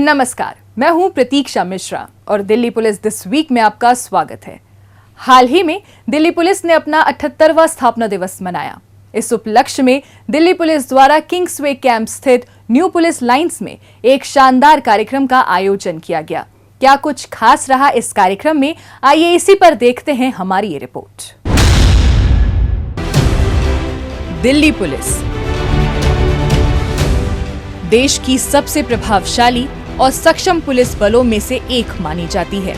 नमस्कार, मैं हूं प्रतीक्षा मिश्रा और दिल्ली पुलिस दिस वीक में आपका स्वागत है। हाल ही में दिल्ली पुलिस ने अपना 78वां स्थापना दिवस मनाया। इस उपलक्ष्य में दिल्ली पुलिस द्वारा किंग्सवे कैंप स्थित न्यू पुलिस लाइंस में एक शानदार कार्यक्रम का आयोजन किया गया। क्या कुछ खास रहा इस कार्यक्रम में, आइए इसी पर देखते हैं हमारी ये रिपोर्ट। दिल्ली पुलिस देश की सबसे प्रभावशाली और सक्षम पुलिस बलों में से एक मानी जाती है,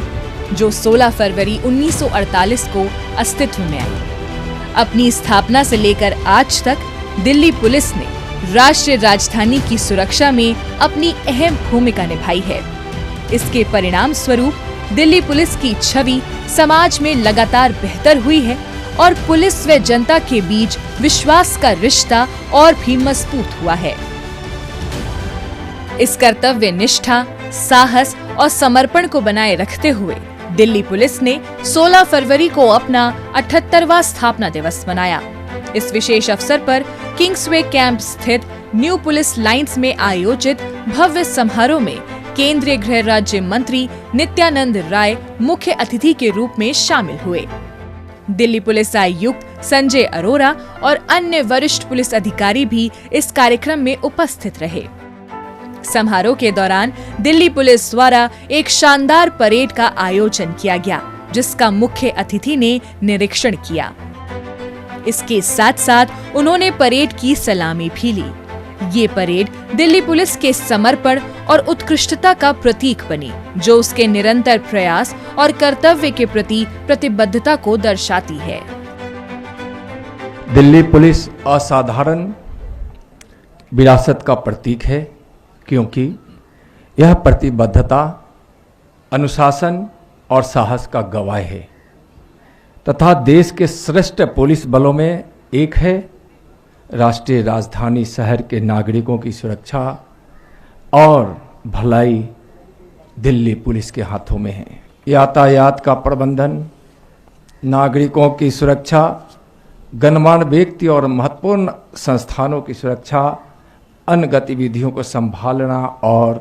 जो 16 फरवरी 1948 को अस्तित्व में आई। अपनी स्थापना से लेकर आज तक दिल्ली पुलिस ने राष्ट्रीय राजधानी की सुरक्षा में अपनी अहम भूमिका निभाई है। इसके परिणाम स्वरूप दिल्ली पुलिस की छवि समाज में लगातार बेहतर हुई है और पुलिस व जनता के बीच विश्वास का रिश्ता और भी मजबूत हुआ है। इस कर्तव्य निष्ठा, साहस और समर्पण को बनाए रखते हुए दिल्ली पुलिस ने 16 फरवरी को अपना 78वां स्थापना दिवस मनाया। इस विशेष अवसर पर किंग्सवे कैंप स्थित न्यू पुलिस लाइंस में आयोजित भव्य समारोह में केंद्रीय गृह राज्य मंत्री नित्यानंद राय मुख्य अतिथि के रूप में शामिल हुए। दिल्ली पुलिस आयुक्त संजय अरोरा और अन्य वरिष्ठ पुलिस अधिकारी भी इस कार्यक्रम में उपस्थित रहे। समारोह के दौरान दिल्ली पुलिस द्वारा एक शानदार परेड का आयोजन किया गया, जिसका मुख्य अतिथि ने निरीक्षण किया। इसके साथ साथ उन्होंने परेड की सलामी भी ली। ये परेड दिल्ली पुलिस के समर्पण और उत्कृष्टता का प्रतीक बनी, जो उसके निरंतर प्रयास और कर्तव्य के प्रति प्रतिबद्धता को दर्शाती है। दिल्ली पुलिस असाधारण विरासत का प्रतीक है, क्योंकि यह प्रतिबद्धता, अनुशासन और साहस का गवाह है तथा देश के श्रेष्ठ पुलिस बलों में एक है। राष्ट्रीय राजधानी शहर के नागरिकों की सुरक्षा और भलाई दिल्ली पुलिस के हाथों में है। यातायात का प्रबंधन, नागरिकों की सुरक्षा, गणमान्य व्यक्ति और महत्वपूर्ण संस्थानों की सुरक्षा, अन्य गतिविधियों को संभालना और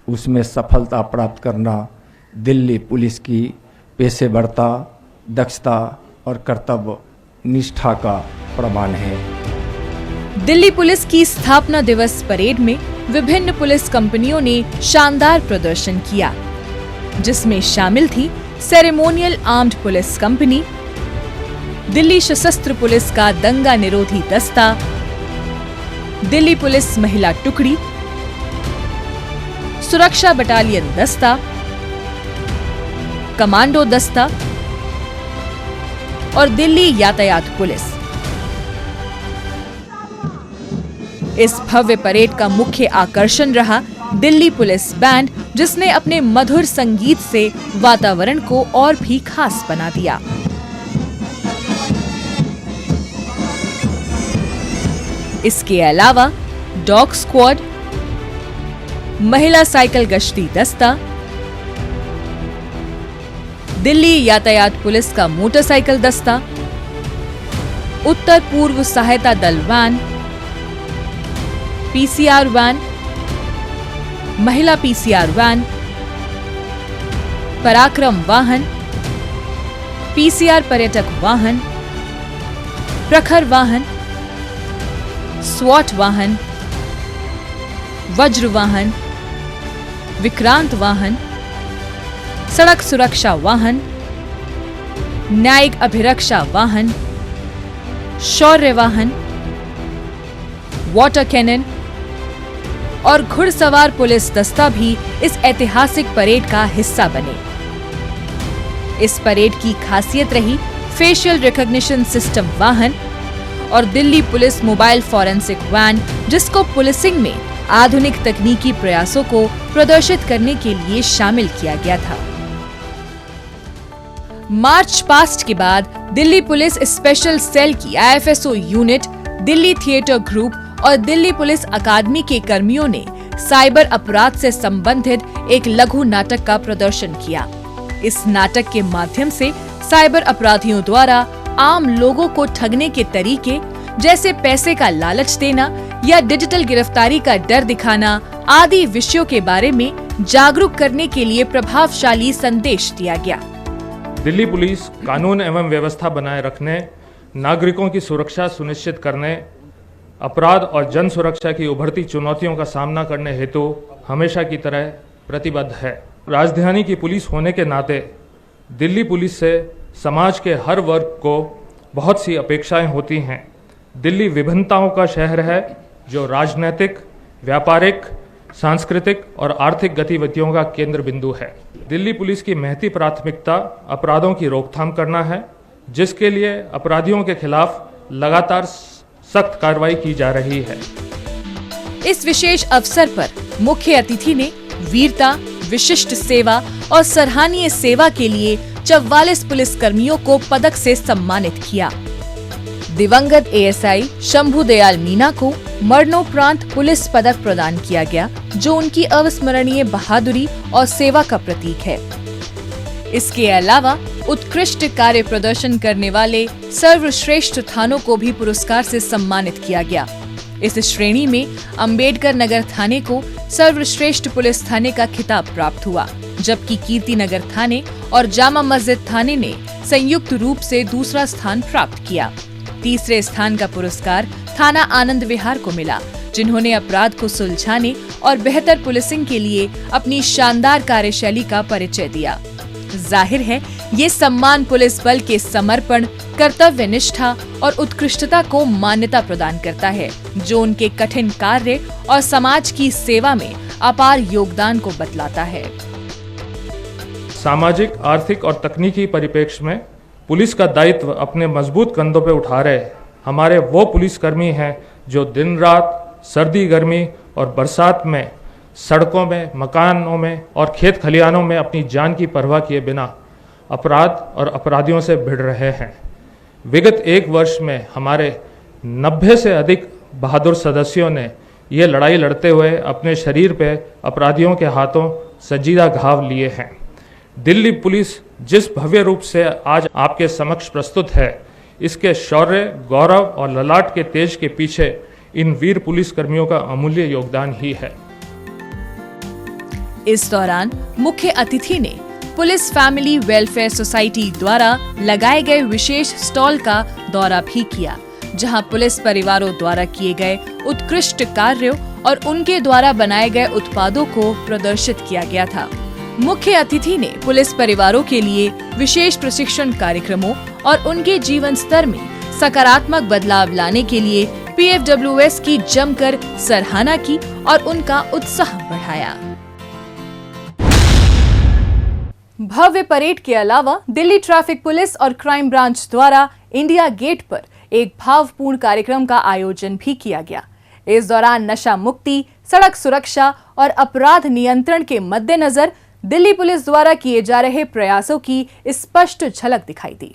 उसमें सफलता प्राप्त करना दिल्ली पुलिस की पेशेवरता, दक्षता और कर्तव्य निष्ठा का प्रमाण है। दिल्ली पुलिस की स्थापना दिवस परेड में विभिन्न पुलिस कंपनियों ने शानदार प्रदर्शन किया, जिसमें शामिल थी ceremonial armed police company, Delhi सशस्त्र पुलिस का दंगा निरोधी दस्ता, दिल्ली पुलिस महिला टुकड़ी, सुरक्षा बटालियन दस्ता, कमांडो दस्ता और दिल्ली यातायात पुलिस। इस भव्य परेड का मुख्य आकर्षण रहा दिल्ली पुलिस बैंड, जिसने अपने मधुर संगीत से वातावरण को और भी खास बना दिया। इसके अलावा डॉग स्क्वाड, महिला साइकिल गश्ती दस्ता, दिल्ली यातायात पुलिस का मोटरसाइकिल दस्ता, उत्तर पूर्व सहायता दल वैन, पीसीआर वैन, महिला पीसीआर वैन, पराक्रम वाहन, पीसीआर पर्यटक वाहन, प्रखर वाहन, स्वॉट वाहन, वज्र वाहन, विक्रांत वाहन, सड़क सुरक्षा वाहन, न्यायिक अभिरक्षा वाहन, शौर्य वाहन, वाटर कैनन और घुड़सवार पुलिस दस्ता भी इस ऐतिहासिक परेड का हिस्सा बने। इस परेड की खासियत रही फेशियल रिकॉग्निशन सिस्टम वाहन और Delhi police mobile forensic van, जिसको पुलिसिंग में आधुनिक तकनीकी प्रयासों को प्रदर्शित करने के लिए शामिल किया गया था। मार्च पास्ट के बाद दिल्ली पुलिस स्पेशल सेल की IFSO unit, Delhi theatre group और दिल्ली पुलिस अकादमी के कर्मियों ने साइबर अपराध से संबंधित एक लघु नाटक का प्रदर्शन किया। इस नाटक के माध्यम से साइबर अपराधियों द्वारा आम लोगों को ठगने के तरीके, जैसे पैसे का लालच देना या डिजिटल गिरफ्तारी का डर दिखाना आदि विषयों के बारे में जागरूक करने के लिए प्रभावशाली संदेश दिया गया। दिल्ली पुलिस कानून एवं व्यवस्था बनाए रखने, नागरिकों की सुरक्षा सुनिश्चित करने, अपराध और जन सुरक्षा की उभरती चुनौतियों का सामना करने हेतु हमेशा की तरह प्रतिबद्ध है। राजधानी की पुलिस होने के नाते दिल्ली पुलिस से समाज के हर वर्ग को बहुत सी अपेक्षाएं होती हैं। दिल्ली विभिन्नताओं का शहर है जो राजनीतिक, व्यापारिक, सांस्कृतिक और आर्थिक गतिविधियों का केंद्र बिंदु है। दिल्ली पुलिस की महती प्राथमिकता अपराधों की रोकथाम करना है, जिसके लिए अपराधियों के खिलाफ लगातार सख्त कार्रवाई की जा रही है। इस विशेष अवसर पर मुख्य अतिथि ने वीरता, विशिष्ट सेवा और सराहनीय सेवा के लिए 44 पुलिस कर्मियों को पदक से सम्मानित किया। दिवंगत एएसआई शंभू दयाल मीना को मरणोपरांत पुलिस पदक प्रदान किया गया, जो उनकी अविस्मरणीय बहादुरी और सेवा का प्रतीक है। इसके अलावा उत्कृष्ट कार्य प्रदर्शन करने वाले सर्वश्रेष्ठ थानों को भी पुरस्कार से सम्मानित किया गया। इस श्रेणी में अंबेडकर नगर थाने को सर्वश्रेष्ठ पुलिस थाने का खिताब प्राप्त हुआ, जबकि कीर्ति नगर थाने और जामा मस्जिद थाने ने संयुक्त रूप से दूसरा स्थान प्राप्त किया। तीसरे स्थान का पुरस्कार थाना आनंद विहार को मिला, जिन्होंने अपराध को सुलझाने और बेहतर पुलिसिंग के लिए अपनी शानदार कार्यशैली का परिचय दिया। जाहिर है, ये सम्मान पुलिस बल के समर्पण, कर्तव्य निष्ठा और उत्कृष्टता को मान्यता प्रदान करता है, जो उनके कठिन कार्य और समाज की सेवा में अपार योगदान को बतलाता है। सामाजिक, आर्थिक और तकनीकी परिप्रेक्ष्य में पुलिस का दायित्व अपने मजबूत कंधों पे उठा रहे हमारे वो पुलिसकर्मी हैं जो दिन रात, सर्दी गर्मी और बरसात में सड़कों में, मकानों में और खेत खलिहानों में अपनी जान की परवाह किए बिना अपराध और अपराधियों से भिड़ रहे हैं। विगत एक वर्ष में हमारे 90 से अधिक बहादुर सदस्यों ने ये लड़ाई लड़ते हुए अपने शरीर पे अपराधियों के हाथों संजीदा घाव लिए हैं। दिल्ली पुलिस जिस भव्य रूप से आज आपके समक्ष प्रस्तुत है, इसके शौर्य, गौरव और ललाट के तेज के पीछे इन वीर पुलिस कर्मियों का अमूल्य योगदान ही है। इस दौरान मुख्य अतिथि ने पुलिस फैमिली वेलफेयर सोसाइटी द्वारा लगाए गए विशेष स्टॉल का दौरा भी किया, जहां पुलिस परिवारों द्वारा किए गए उत्कृष्ट कार्यों और उनके द्वारा बनाए गए उत्पादों को प्रदर्शित किया गया था। मुख्य अतिथि ने पुलिस परिवारों के लिए विशेष प्रशिक्षण कार्यक्रमों और उनके जीवन स्तर में सकारात्मक बदलाव लाने के लिए PFWS की जमकर सराहना की और उनका उत्साह बढ़ाया। भव्य परेड के अलावा दिल्ली ट्रैफिक पुलिस और क्राइम ब्रांच द्वारा इंडिया गेट पर एक भावपूर्ण कार्यक्रम का आयोजन भी किया गया। इस दौरान नशा मुक्ति, सड़क सुरक्षा और अपराध नियंत्रण के मद्देनजर दिल्ली पुलिस द्वारा किए जा रहे प्रयासों की स्पष्ट झलक दिखाई दी।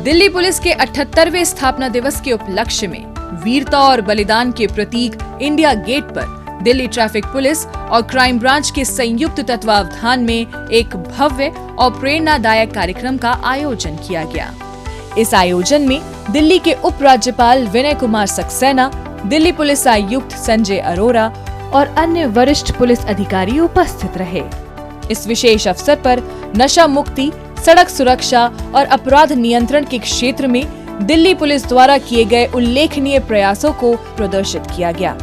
दिल्ली पुलिस के 78वें स्थापना दिवस के उपलक्ष्य में वीरता और बलिदान के प्रतीक इंडिया गेट पर दिल्ली ट्रैफिक पुलिस और क्राइम ब्रांच के संयुक्त तत्वावधान में एक भव्य और प्रेरणादायक कार्यक्रम का आयोजन किया गया। इस आयोजन में दिल्ली के उप राज्यपाल विनय कुमार सक्सेना, दिल्ली पुलिस आयुक्त संजय अरोरा और अन्य वरिष्ठ पुलिस अधिकारी उपस्थित रहे। इस विशेष अवसर पर नशा मुक्ति, सड़क सुरक्षा और अपराध नियंत्रण के क्षेत्र में दिल्ली पुलिस द्वारा किए गए उल्लेखनीय प्रयासों को प्रदर्शित किया गया।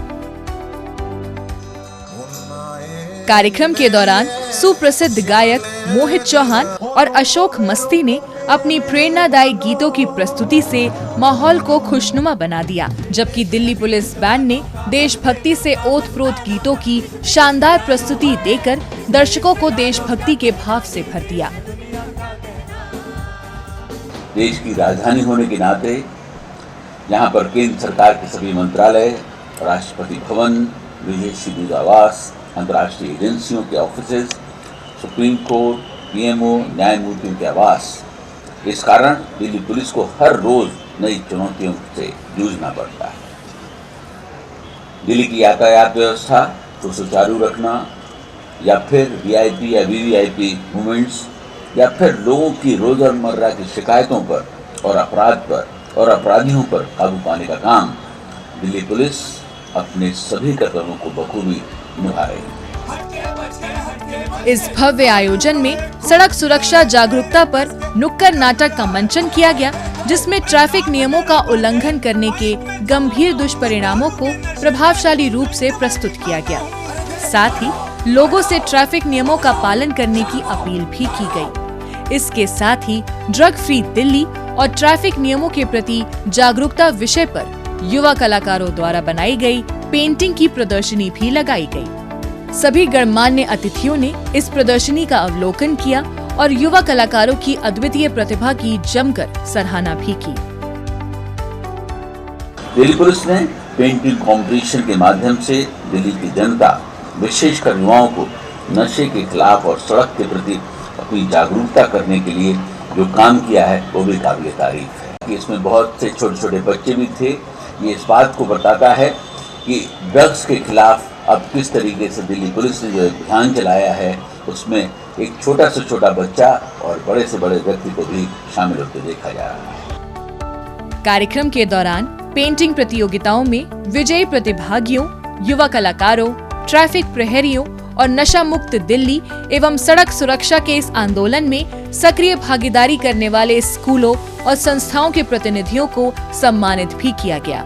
कार्यक्रम के दौरान सुप्रसिद्ध गायक मोहित चौहान और अशोक मस्ती ने अपनी प्रेरणादायी गीतों की प्रस्तुति से माहौल को खुशनुमा बना दिया, जबकि दिल्ली पुलिस बैंड ने देशभक्ति से ओतप्रोत गीतों की शानदार प्रस्तुति देकर दर्शकों को देशभक्ति के भाव से भर दिया। देश की राजधानी होने के नाते यहाँ पर केंद्र सरकार के सभी मंत्रालय, राष्ट्रपति भवन, विदेशी दूतावास, अंतर्राष्ट्रीय एजेंसियों के ऑफिसेज, सुप्रीम कोर्ट, पीएमओ, न्यायमूर्तियों के आवास। इस कारण दिल्ली पुलिस को हर रोज नई चुनौतियों से जूझना पड़ता है। दिल्ली की यातायात व्यवस्था को सुचारू रखना, या फिर वीआईपी या वीवीआईपी मूवमेंट्स, या फिर लोगों की रोजमर्रा की शिकायतों पर और अपराध पर और अपराधियों पर काबू पाने का काम दिल्ली पुलिस अपने सभी कर्तव्यों को बखूबी निभा रही है। इस भव्य आयोजन में सड़क सुरक्षा जागरूकता पर नुक्कड़ नाटक का मंचन किया गया, जिसमें ट्रैफिक नियमों का उल्लंघन करने के गंभीर दुष्परिणामों को प्रभावशाली रूप से प्रस्तुत किया गया। साथ ही लोगों से ट्रैफिक नियमों का पालन करने की अपील भी की गई। इसके साथ ही ड्रग फ्री दिल्ली और ट्रैफिक नियमों के प्रति जागरूकता विषय पर युवा कलाकारों द्वारा बनाई गई पेंटिंग की प्रदर्शनी भी लगाई गई। सभी गणमान्य अतिथियों ने इस प्रदर्शनी का अवलोकन किया और युवा कलाकारों की अद्वितीय प्रतिभा की जमकर सराहना भी की। दिल्ली पुलिस ने पेंटिंग कंपटीशन के माध्यम से दिल्ली की जनता, विशेषकर युवाओं को नशे के खिलाफ और सड़क के प्रति अपनी जागरूकता करने के लिए जो काम किया है वो भी काबिल तारीफ है। इसमें बहुत से छोटे छोटे बच्चे भी थे। ये इस बात को बताता है कि ड्रग्स के खिलाफ अब किस तरीके से दिल्ली पुलिस ने जो अभियान चलाया है, उसमें एक छोटा से छोटा बच्चा और बड़े से बड़े व्यक्ति को भी शामिल होते देखा जा रहा है। कार्यक्रम के दौरान पेंटिंग प्रतियोगिताओं में विजयी प्रतिभागियों, युवा कलाकारों, ट्रैफिक प्रहरियों और नशा मुक्त दिल्ली एवं सड़क सुरक्षा के इस आंदोलन में सक्रिय भागीदारी करने वाले स्कूलों और संस्थाओं के प्रतिनिधियों को सम्मानित भी किया गया।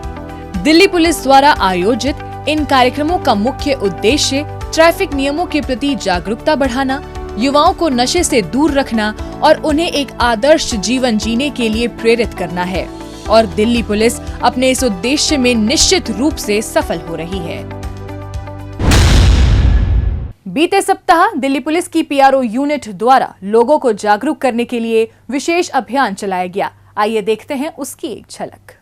दिल्ली पुलिस द्वारा आयोजित इन कार्यक्रमों का मुख्य उद्देश्य ट्रैफिक नियमों के प्रति जागरूकता बढ़ाना, युवाओं को नशे से दूर रखना और उन्हें एक आदर्श जीवन जीने के लिए प्रेरित करना है और दिल्ली पुलिस अपने इस उद्देश्य में निश्चित रूप से सफल हो रही है। बीते सप्ताह दिल्ली पुलिस की पीआरओ यूनिट द्वारा लोगों को जागरूक करने के लिए विशेष अभियान चलाया गया। आइए देखते हैं उसकी एक झलक।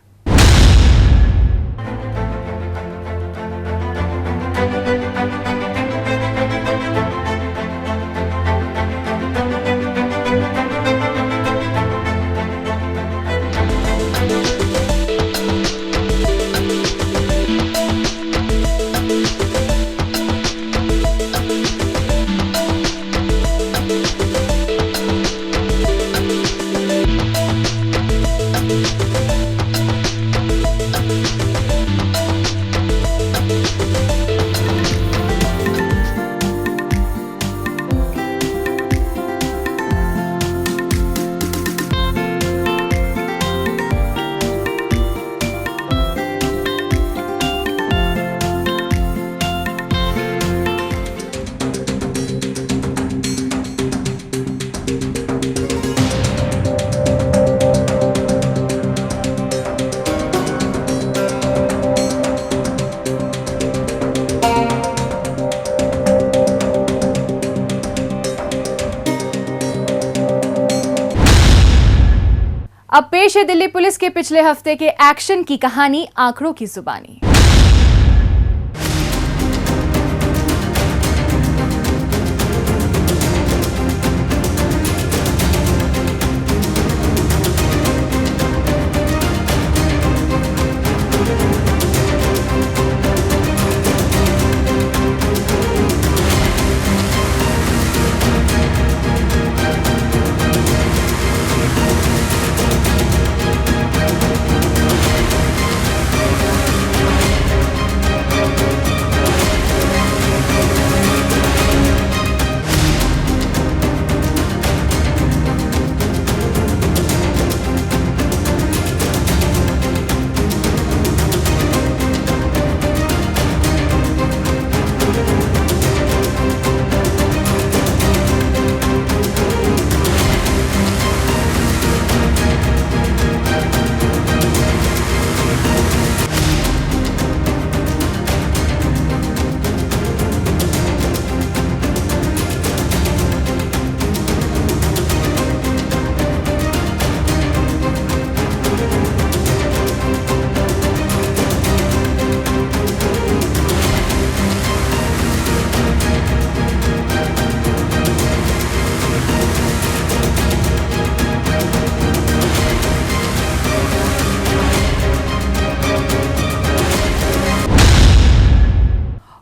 अब पेश है दिल्ली पुलिस के पिछले हफ्ते के एक्शन की कहानी आंकड़ों की जुबानी।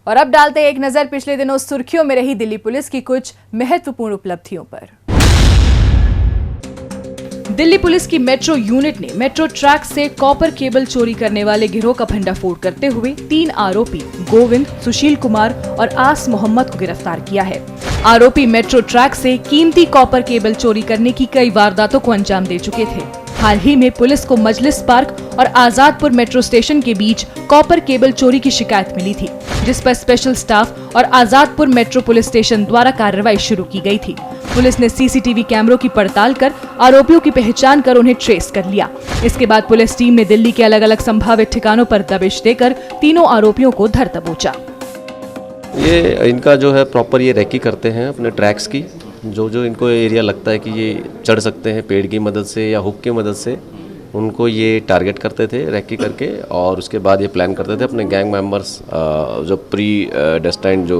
और अब डालते हैं एक नजर पिछले दिनों सुर्खियों में रही दिल्ली पुलिस की कुछ महत्वपूर्ण उपलब्धियों पर। दिल्ली पुलिस की मेट्रो यूनिट ने मेट्रो ट्रैक से कॉपर केबल चोरी करने वाले गिरोह का भंडाफोड़ करते हुए 3 आरोपी गोविंद, सुशील कुमार और आस मोहम्मद को गिरफ्तार किया है। आरोपी मेट्रो ट्रैक से कीमती कॉपर केबल चोरी करने की कई वारदातों को अंजाम दे चुके थे। हाल ही में पुलिस को मजलिस पार्क और आजादपुर मेट्रो स्टेशन के बीच कॉपर केबल चोरी की शिकायत मिली थी, जिस पर स्पेशल स्टाफ और आजादपुर मेट्रो पुलिस स्टेशन द्वारा कार्रवाई शुरू की गई थी। पुलिस ने सीसीटीवी कैमरों की पड़ताल कर आरोपियों की पहचान कर उन्हें ट्रेस कर लिया। इसके बाद पुलिस टीम ने दिल्ली के अलग अलग संभावित ठिकानों पर दबिश देकर तीनों आरोपियों को धर दबोचा। ये इनका जो है प्रॉपर ये रेकी करते हैं अपने ट्रैक्स की, जो इनको एरिया लगता है कि ये चढ़ सकते हैं पेड़ की मदद से या हुक की मदद से, उनको ये टारगेट करते थे रेकी करके, और उसके बाद ये प्लान करते थे अपने गैंग मेंबर्स जो प्री डेस्टाइंड जो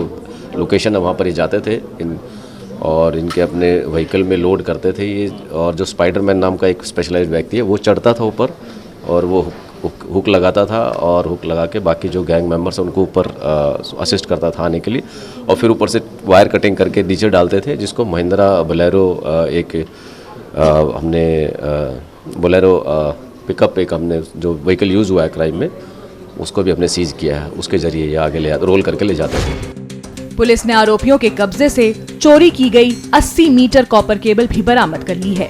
लोकेशन है वहाँ पर ये जाते थे और इनके अपने व्हीकल में लोड करते थे ये। और जो स्पाइडरमैन नाम का एक स्पेशलाइज्ड व्यक्ति है वो चढ़ता था ऊपर और वो हुक लगाता था, और हुक लगा के बाकी जो गैंग मेंबर्स हैं उनको ऊपर असिस्ट करता था आने के लिए, और फिर ऊपर से वायर कटिंग करके नीचे डालते थे, जिसको महिंद्रा बोलेरो हमने बोलेरो पिकअप एक हमने जो व्हीकल यूज़ हुआ है क्राइम में उसको भी हमने सीज किया है, उसके जरिए ये आगे रोल करके ले जाते थे। पुलिस ने आरोपियों के कब्जे से चोरी की गई 80 मीटर कॉपर केबल भी बरामद कर ली है।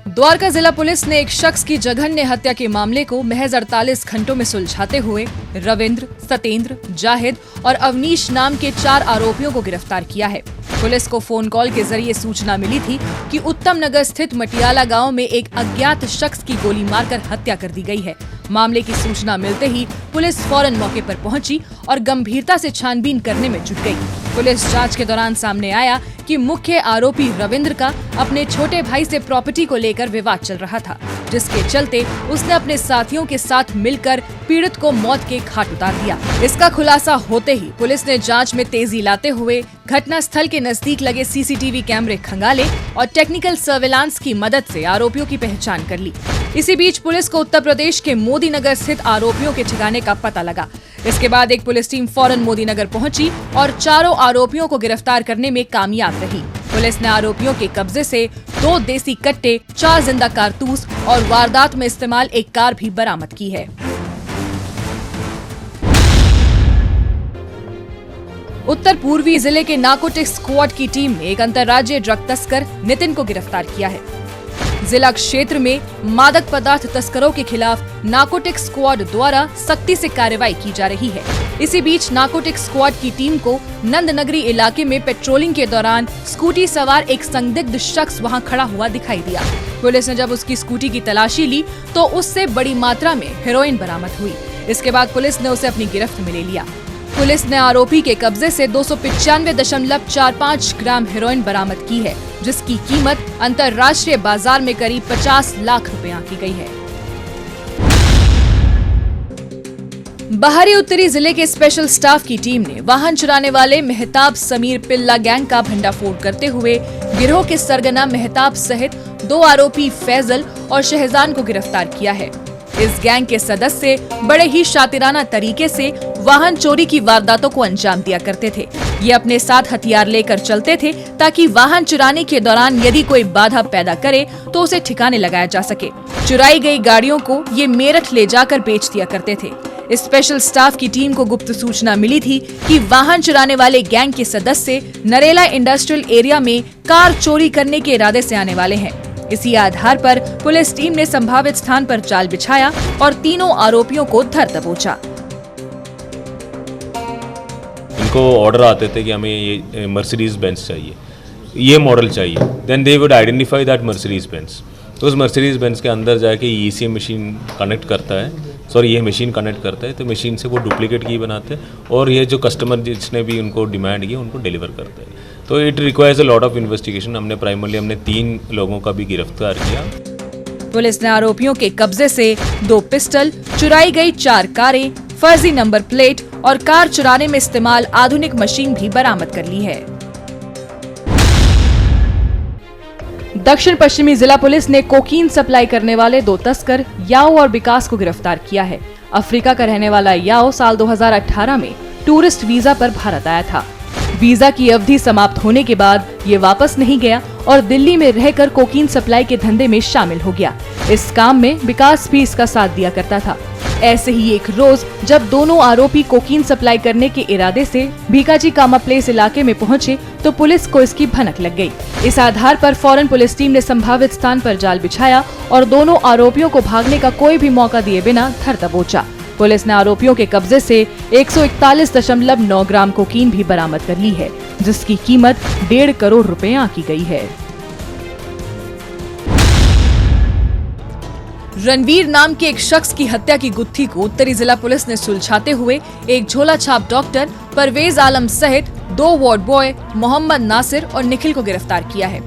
द्वारका जिला पुलिस ने एक शख्स की जघन्य हत्या के मामले को महज 48 घंटों में सुलझाते हुए रविंद्र, सतेंद्र, जाहिद और अवनीश नाम के 4 आरोपियों को गिरफ्तार किया है। पुलिस को फोन कॉल के जरिए सूचना मिली थी कि उत्तम नगर स्थित मटियाला गांव में एक अज्ञात शख्स की गोली मारकर हत्या कर दी गई है। मामले की सूचना मिलते ही पुलिस फौरन मौके पर पहुंची और गंभीरता से छानबीन करने में जुट गई। पुलिस जांच के दौरान सामने आया कि मुख्य आरोपी रविंद्र का अपने छोटे भाई से प्रॉपर्टी को लेकर विवाद चल रहा था, जिसके चलते उसने अपने साथियों के साथ मिलकर पीड़ित को मौत के घाट उतार दिया। इसका खुलासा होते ही पुलिस ने जांच में तेजी लाते हुए घटना स्थल के नजदीक लगे सीसीटीवी कैमरे खंगाले और टेक्निकल सर्वेलांस की मदद से आरोपियों की पहचान कर ली। इसी बीच पुलिस को उत्तर प्रदेश के मोदी नगर स्थित आरोपियों के ठिकाने का पता लगा। इसके बाद एक पुलिस टीम फौरन मोदी नगर पहुंची और चारों आरोपियों को गिरफ्तार करने में कामयाब रही। पुलिस ने आरोपियों के कब्जे से 2 देसी कट्टे, 4 जिंदा कारतूस और वारदात में इस्तेमाल एक कार भी बरामद की है। उत्तर पूर्वी जिले के नार्कोटिक्स स्क्वाड की टीम ने एक अंतर्राज्यीय ड्रग तस्कर नितिन को गिरफ्तार किया है। जिला क्षेत्र में मादक पदार्थ तस्करों के खिलाफ नार्कोटिक्स स्क्वाड द्वारा सख्ती से कार्रवाई की जा रही है। इसी बीच नार्कोटिक्स स्क्वाड की टीम को नंदनगरी इलाके में पेट्रोलिंग के दौरान स्कूटी सवार एक संदिग्ध शख्स वहां खड़ा हुआ दिखाई दिया। पुलिस ने जब उसकी स्कूटी की तलाशी ली तो उससे बड़ी मात्रा में हेरोइन बरामद हुई। इसके बाद पुलिस ने उसे अपनी गिरफ्त में ले लिया। पुलिस ने आरोपी के कब्जे से 295.45 ग्राम हेरोइन बरामद की है, जिसकी कीमत अंतर्राष्ट्रीय बाजार में करीब 50 लाख रुपए आंकी गई है। बाहरी उत्तरी जिले के स्पेशल स्टाफ की टीम ने वाहन चुराने वाले मेहताब समीर पिल्ला गैंग का भंडाफोड़ करते हुए गिरोह के सरगना मेहताब सहित 2 आरोपी फैजल और शहजान को गिरफ्तार किया है। इस गैंग के सदस्य बड़े ही शातिराना तरीके से वाहन चोरी की वारदातों को अंजाम दिया करते थे। ये अपने साथ हथियार लेकर चलते थे ताकि वाहन चुराने के दौरान यदि कोई बाधा पैदा करे तो उसे ठिकाने लगाया जा सके। चुराई गई गाड़ियों को ये मेरठ ले जाकर बेच दिया करते थे। स्पेशल स्टाफ की टीम को गुप्त सूचना मिली थी कि वाहन चुराने वाले गैंग के सदस्य नरेला इंडस्ट्रियल एरिया में कार चोरी करने के इरादे से आने वाले हैं। इसी आधार पर पुलिस टीम ने संभावित स्थान पर जाल बिछाया और तीनों आरोपियों को धर दबोचा। इनको ऑर्डर आते थे कि हमें ये मर्सिडीज बेंज चाहिए, ये मॉडल चाहिए, then they would identify that Mercedes Benz. तो उस मर्सिडीज बेंज के अंदर जाके ईसीएम मशीन कनेक्ट करता है, ये मशीन कनेक्ट करता है, तो मशीन से वो डुप्लीकेट की बनाते हैं और ये जो कस्टमर जिसने भी उनको डिमांड की उनको डिलीवर करते हैं। तो it requires a lot of investigation. हमने 3 लोगों का भी गिरफ्तार किया। पुलिस ने आरोपियों के कब्जे से 2 पिस्टल, चुराई गई 4 कारें, फर्जी नंबर प्लेट और कार चुराने में इस्तेमाल आधुनिक मशीन भी बरामद कर ली है। दक्षिण पश्चिमी जिला पुलिस ने कोकीन सप्लाई करने वाले 2 तस्कर याओ और विकास को गिरफ्तार किया है। अफ्रीका का रहने वाला याओ साल 2018 में टूरिस्ट वीजा पर भारत आया था। वीजा की अवधि समाप्त होने के बाद ये वापस नहीं गया और दिल्ली में रहकर कोकीन सप्लाई के धंधे में शामिल हो गया। इस काम में विकास भी इसका साथ दिया करता था। ऐसे ही एक रोज जब दोनों आरोपी कोकीन सप्लाई करने के इरादे से भीकाजी कामा प्लेस इलाके में पहुंचे तो पुलिस को इसकी भनक लग गई। इस आधार पर फौरन पुलिस टीम ने संभावित स्थान पर जाल बिछाया और दोनों आरोपियों को भागने का कोई भी मौका दिए बिना धर दबोचा। पुलिस ने आरोपियों के कब्जे से 141.9 ग्राम कोकीन भी बरामद कर ली है, जिसकी कीमत 1.5 करोड़ रुपए आंकी गई है। रणवीर नाम के एक शख्स की हत्या की गुत्थी को उत्तरी जिला पुलिस ने सुलझाते हुए एक झोला छाप डॉक्टर परवेज आलम सहित 2 वार्ड बॉय मोहम्मद नासिर और निखिल को गिरफ्तार किया है।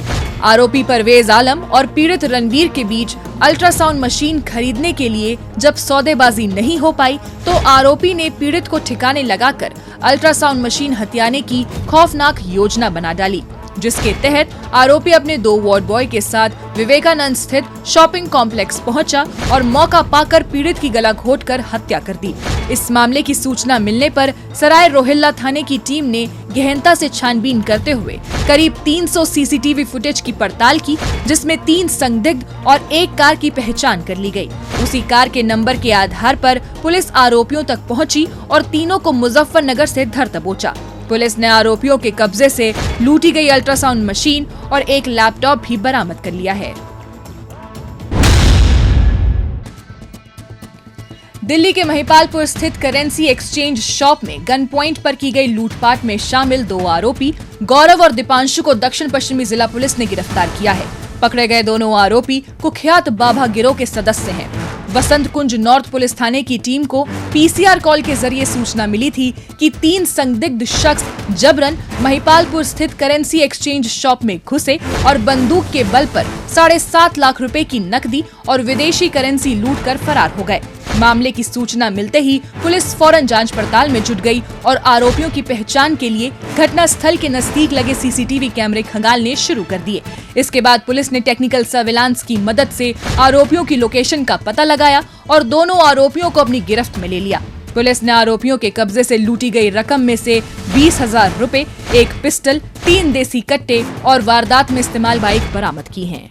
आरोपी परवेज आलम और पीड़ित रणवीर के बीच अल्ट्रासाउंड मशीन खरीदने के लिए जब सौदेबाजी नहीं हो पाई तो आरोपी ने पीड़ित को ठिकाने लगाकर अल्ट्रासाउंड मशीन हथियाने की खौफनाक योजना बना डाली, जिसके तहत आरोपी अपने 2 वार्ड बॉय के साथ विवेकानंद स्थित शॉपिंग कॉम्प्लेक्स पहुंचा और मौका पाकर पीड़ित की गला घोंटकर हत्या कर दी। इस मामले की सूचना मिलने पर सराय रोहिल्ला थाने की टीम ने गहनता से छानबीन करते हुए करीब 300 सीसीटीवी फुटेज की पड़ताल की, जिसमें 3 संदिग्ध और 1 कार की पहचान कर ली गई। उसी कार के नंबर के आधार पर पुलिस आरोपियों तक पहुंची और तीनों को मुजफ्फरनगर से धर दबोचा। पुलिस ने आरोपियों के कब्जे से लूटी गई अल्ट्रासाउंड मशीन और एक लैपटॉप भी बरामद कर लिया है। दिल्ली के महिपालपुर स्थित करेंसी एक्सचेंज शॉप में गन पॉइंट पर की गई लूटपाट में शामिल 2 आरोपी गौरव और दीपांशु को दक्षिण पश्चिमी जिला पुलिस ने गिरफ्तार किया है। पकड़े गए दोनों आरोपी कुख्यात बाबा गिरोह के सदस्य हैं। वसंत कुंज नॉर्थ पुलिस थाने की टीम को पीसीआर कॉल के जरिए सूचना मिली थी कि 3 संदिग्ध शख्स जबरन महिपालपुर स्थित करेंसी एक्सचेंज शॉप में घुसे और बंदूक के बल पर 7.5 लाख रुपए की नकदी और विदेशी करेंसी लूटकर फरार हो गए। मामले की सूचना मिलते ही पुलिस फौरन जांच पड़ताल में जुट गई और आरोपियों की पहचान के लिए घटना स्थल के नजदीक लगे सीसीटीवी कैमरे खंगालने शुरू कर दिए। इसके बाद पुलिस ने टेक्निकल सर्विलांस की मदद से आरोपियों की लोकेशन का पता लगाया और दोनों आरोपियों को अपनी गिरफ्त में ले लिया। पुलिस ने आरोपियों के कब्जे से लूटी गई रकम में से 20,000 रुपए, 1 पिस्टल, 3 देसी कट्टे और वारदात में इस्तेमाल बाइक बरामद की हैं।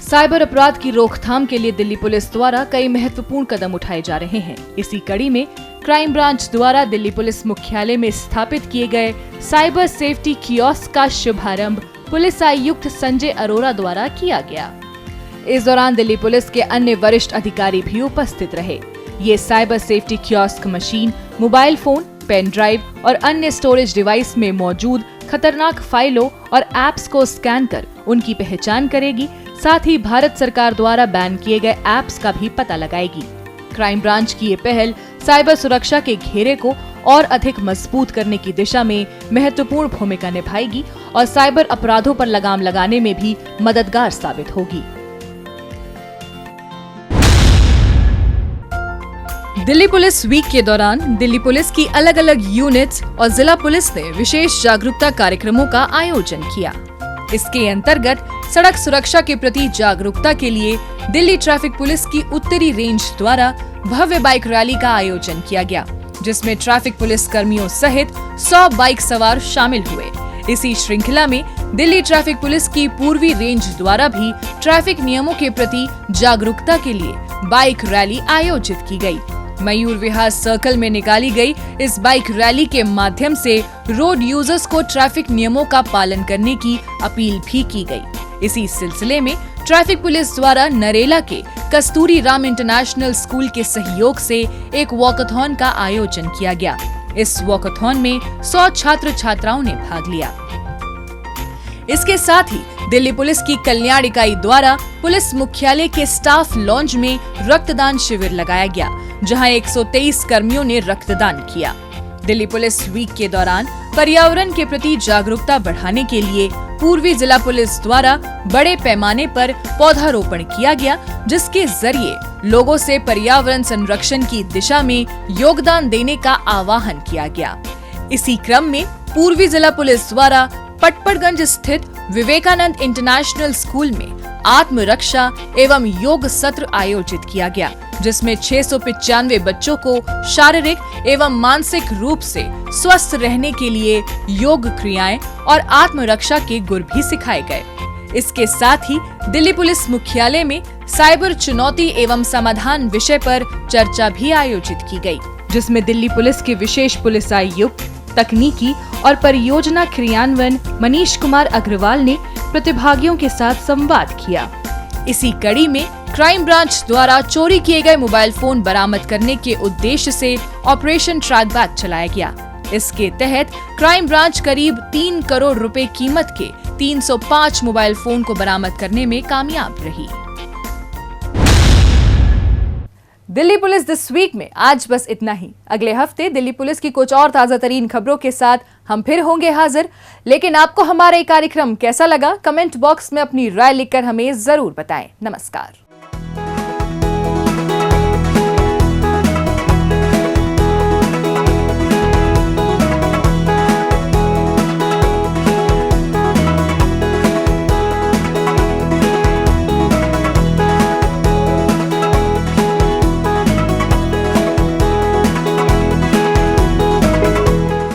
साइबर अपराध की रोकथाम के लिए दिल्ली पुलिस द्वारा कई महत्वपूर्ण कदम उठाए जा रहे हैं। इसी कड़ी में क्राइम ब्रांच द्वारा दिल्ली पुलिस मुख्यालय में स्थापित किए गए साइबर सेफ्टी कियोस्क का शुभारंभ पुलिस आयुक्त संजय अरोरा द्वारा किया गया। इस दौरान दिल्ली पुलिस के अन्य वरिष्ठ अधिकारी भी उपस्थित रहे। ये cyber safety kiosk machine mobile phone, pen drive और अन्य स्टोरेज डिवाइस में मौजूद खतरनाक फाइलों और एप्स को स्कैन कर उनकी पहचान करेगी, साथ ही भारत सरकार द्वारा बैन किए गए एप्स का भी पता लगाएगी। क्राइम ब्रांच की ये पहल साइबर सुरक्षा के घेरे को और अधिक मजबूत करने की दिशा में महत्वपूर्ण भूमिका निभाएगी और साइबर अपराधों पर लगाम लगाने में भी मददगार साबित होगी। दिल्ली पुलिस वीक के दौरान दिल्ली पुलिस की अलग अलग यूनिट्स और जिला पुलिस ने विशेष जागरूकता कार्यक्रमों का आयोजन किया। इसके अंतर्गत सड़क सुरक्षा के प्रति जागरूकता के लिए दिल्ली ट्रैफिक पुलिस की उत्तरी रेंज द्वारा भव्य बाइक रैली का आयोजन किया गया, जिसमें ट्रैफिक पुलिस कर्मियों सहित 100 बाइक सवार शामिल हुए। इसी श्रृंखला में दिल्ली ट्रैफिक पुलिस की पूर्वी रेंज द्वारा भी ट्रैफिक नियमों के प्रति जागरूकता के लिए बाइक रैली आयोजित की गई। मयूर विहार सर्कल में निकाली गई इस बाइक रैली के माध्यम से रोड यूजर्स को ट्रैफिक नियमों का पालन करने की अपील भी की गई। इसी सिलसिले में ट्रैफिक पुलिस द्वारा नरेला के कस्तूरी राम इंटरनेशनल स्कूल के सहयोग से एक वॉकथॉन का आयोजन किया गया। इस वॉकथॉन में 100 छात्र छात्राओं ने भाग लिया। इसके साथ ही दिल्ली पुलिस की कल्याण इकाई द्वारा पुलिस मुख्यालय के स्टाफ लॉन्ज में रक्तदान शिविर लगाया गया, जहां 123 कर्मियों ने रक्तदान किया। दिल्ली पुलिस वीक के दौरान पर्यावरण के प्रति जागरूकता बढ़ाने के लिए पूर्वी जिला पुलिस द्वारा बड़े पैमाने पर पौधारोपण किया गया, जिसके जरिए लोगों से पर्यावरण संरक्षण की दिशा में योगदान देने का आह्वान किया गया। इसी क्रम में पूर्वी जिला पुलिस द्वारा पटपड़गंज स्थित विवेकानंद इंटरनेशनल स्कूल में आत्मरक्षा एवं योग सत्र आयोजित किया गया, जिसमें 695 बच्चों को शारीरिक एवं मानसिक रूप से स्वस्थ रहने के लिए योग क्रियाएं और आत्मरक्षा के गुर भी सिखाए गए। इसके साथ ही दिल्ली पुलिस मुख्यालय में साइबर चुनौती एवं समाधान विषय पर चर्चा भी आयोजित की गई, जिसमें दिल्ली पुलिस के विशेष पुलिस आयुक्त तकनीकी और परियोजना क्रियान्वयन मनीष कुमार अग्रवाल ने प्रतिभागियों के साथ संवाद किया। इसी कड़ी में क्राइम ब्रांच द्वारा चोरी किए गए मोबाइल फोन बरामद करने के उद्देश्य से ऑपरेशन ट्रैक बैक चलाया गया। इसके तहत क्राइम ब्रांच करीब 3 करोड़ रुपए कीमत के 305 मोबाइल फोन को बरामद करने में कामयाब रही। दिल्ली पुलिस दिस वीक में आज बस इतना ही। अगले हफ्ते दिल्ली पुलिस की कुछ और ताजा तरीन खबरों के साथ हम फिर होंगे हाजिर। लेकिन आपको हमारा ये कार्यक्रम कैसा लगा, कमेंट बॉक्स में अपनी राय लिखकर हमें जरूर बताएं। नमस्कार।